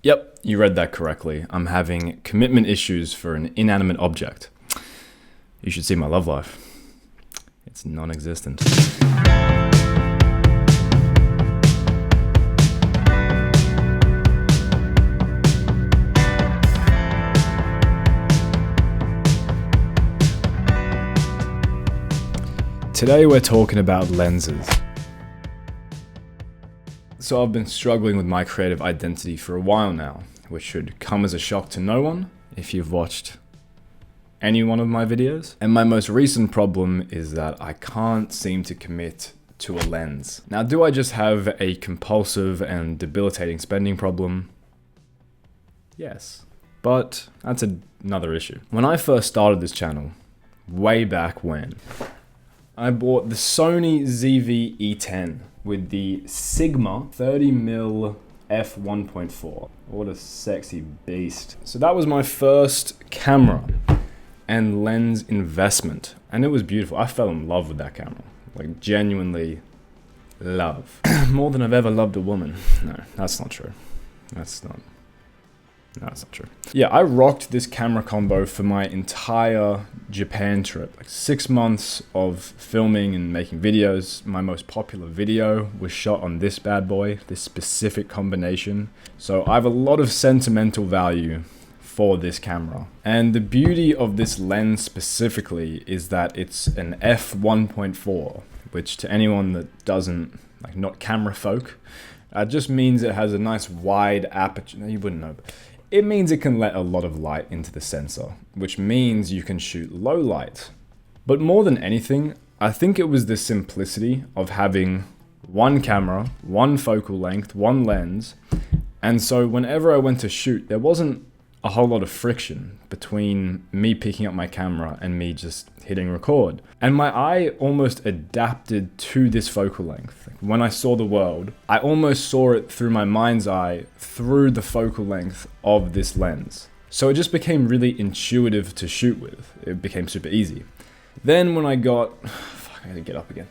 Yep, you read that correctly. I'm having commitment issues for an inanimate object. You should see my love life. It's non-existent. Today we're talking about lenses. So I've been struggling with my creative identity for a while now, which should come as a shock to no one if you've watched any one of my videos. And my most recent problem is that I can't seem to commit to a lens. Now, do I just have a compulsive and debilitating spending problem? Yes, but that's another issue. When I first started this channel, way back when, I bought the Sony ZV-E10 with the Sigma 30mm f1.4. What a sexy beast. So that was my first camera and lens investment, and it was beautiful. I fell in love with that camera, like genuinely love. More than I've ever loved a woman. No, that's not true. That's not true. Yeah, I rocked this camera combo for my entire Japan trip. Like 6 months of filming and making videos. My most popular video was shot on this bad boy, this specific combination. So I have a lot of sentimental value for this camera. And the beauty of this lens specifically is that it's an f1.4, which to anyone that doesn't, like not camera folk, just means it has a nice wide aperture. No, you wouldn't know. It means it can let a lot of light into the sensor, which means you can shoot low light. But more than anything, I think it was the simplicity of having one camera, one focal length, one lens. And so whenever I went to shoot, there wasn't a whole lot of friction between me picking up my camera and me just hitting record. And my eye almost adapted to this focal length. When I saw the world, I almost saw it through my mind's eye, through the focal length of this lens. So it just became really intuitive to shoot with. It became super easy. Then when I got, I gotta get up again.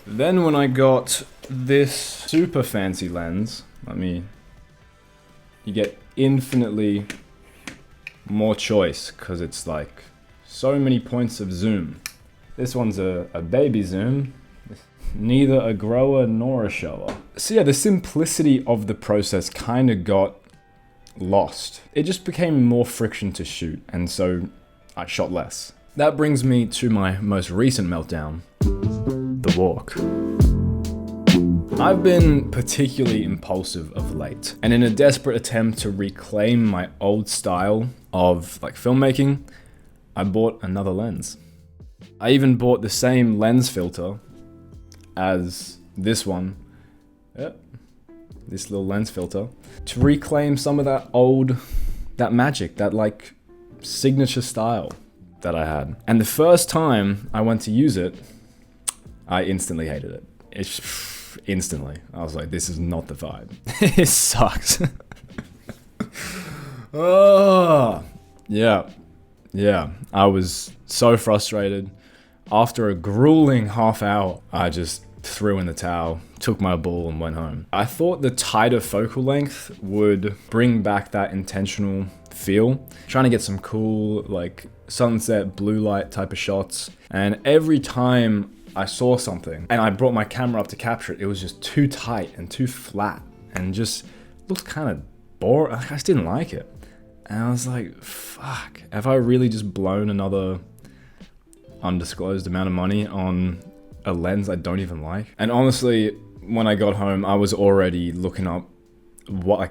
Then when I got this super fancy lens, you get infinitely more choice because it's like so many points of zoom. This one's a baby zoom, neither a grower nor a shower. So yeah, the simplicity of the process kind of got lost. It just became more friction to shoot, and so I shot less. That brings me to my most recent meltdown, the walk. I've been particularly impulsive of late, and in a desperate attempt to reclaim my old style of filmmaking, I bought another lens. I even bought the same lens filter as this one. Yep, this little lens filter, to reclaim some of that magic, that signature style that I had. And the first time I went to use it, I instantly hated it. Instantly. I was like, this is not the vibe. It sucks. Oh, yeah. I was so frustrated. After a grueling half hour, I just threw in the towel, took my ball and went home. I thought the tighter focal length would bring back that intentional feel. Trying to get some cool, sunset, blue light type of shots. And every time I saw something and I brought my camera up to capture it, it was just too tight and too flat and just looked kind of boring. I just didn't like it. And I was like, fuck, have I really just blown another undisclosed amount of money on a lens I don't even like? And honestly, when I got home, I was already looking up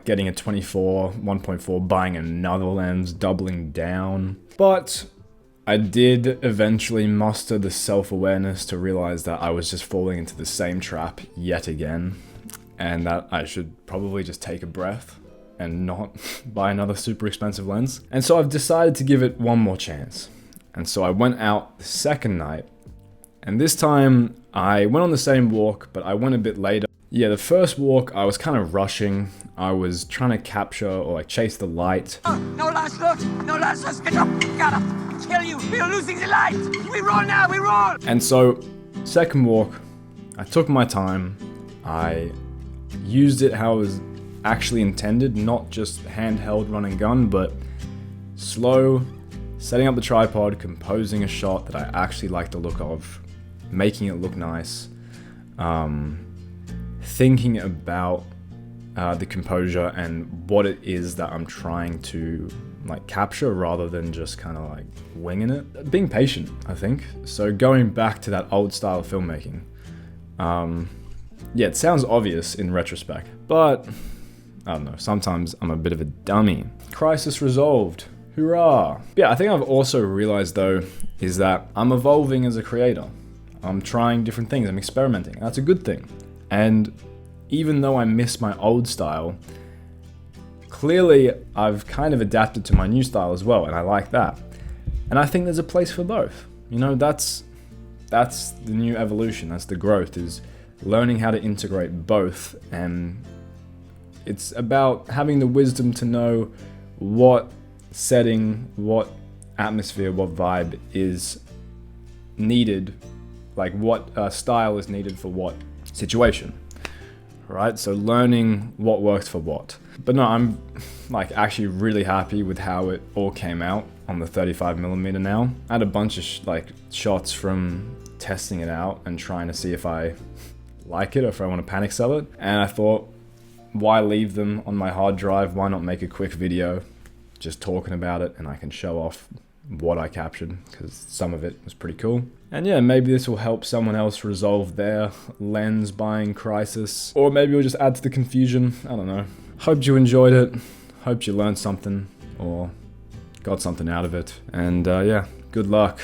getting a 24, 1.4, buying another lens, doubling down. But I did eventually muster the self-awareness to realize that I was just falling into the same trap yet again, and that I should probably just take a breath and not buy another super expensive lens. And so I've decided to give it one more chance. And so I went out the second night, and this time I went on the same walk, but I went a bit later. Yeah, the first walk I was kind of rushing. I was trying to capture or chase the light. No last look! No last look! Get up! Gotta kill you! We're losing the light! We roll now! We roll! And so, second walk, I took my time. I used it how actually intended, not just handheld run and gun, but slow, setting up the tripod, composing a shot that I actually like the look of, making it look nice, thinking about the composure and what it is that I'm trying to like capture rather than just kind of like winging it. Being patient, I think. So going back to that old style of filmmaking. Yeah, it sounds obvious in retrospect, but I don't know, sometimes I'm a bit of a dummy. Crisis resolved. Hoorah! Yeah, I think I've also realized though, is that I'm evolving as a creator. I'm trying different things, I'm experimenting. That's a good thing. And even though I miss my old style, clearly I've kind of adapted to my new style as well, and I like that. And I think there's a place for both. You know, that's the new evolution, that's the growth, is learning how to integrate both. And it's about having the wisdom to know what setting, what atmosphere, what vibe is needed, like what style is needed for what situation, right? So learning what works for what. But no, I'm like actually really happy with how it all came out on the 35mm now. I had a bunch of like shots from testing it out and trying to see if I like it or if I want to panic sell it. And I thought, why leave them on my hard drive? Why not make a quick video just talking about it, and I can show off what I captured, because some of it was pretty cool. And yeah, maybe this will help someone else resolve their lens buying crisis, or maybe it'll just add to the confusion. I don't know. Hope you enjoyed it. Hope you learned something or got something out of it. And yeah, good luck.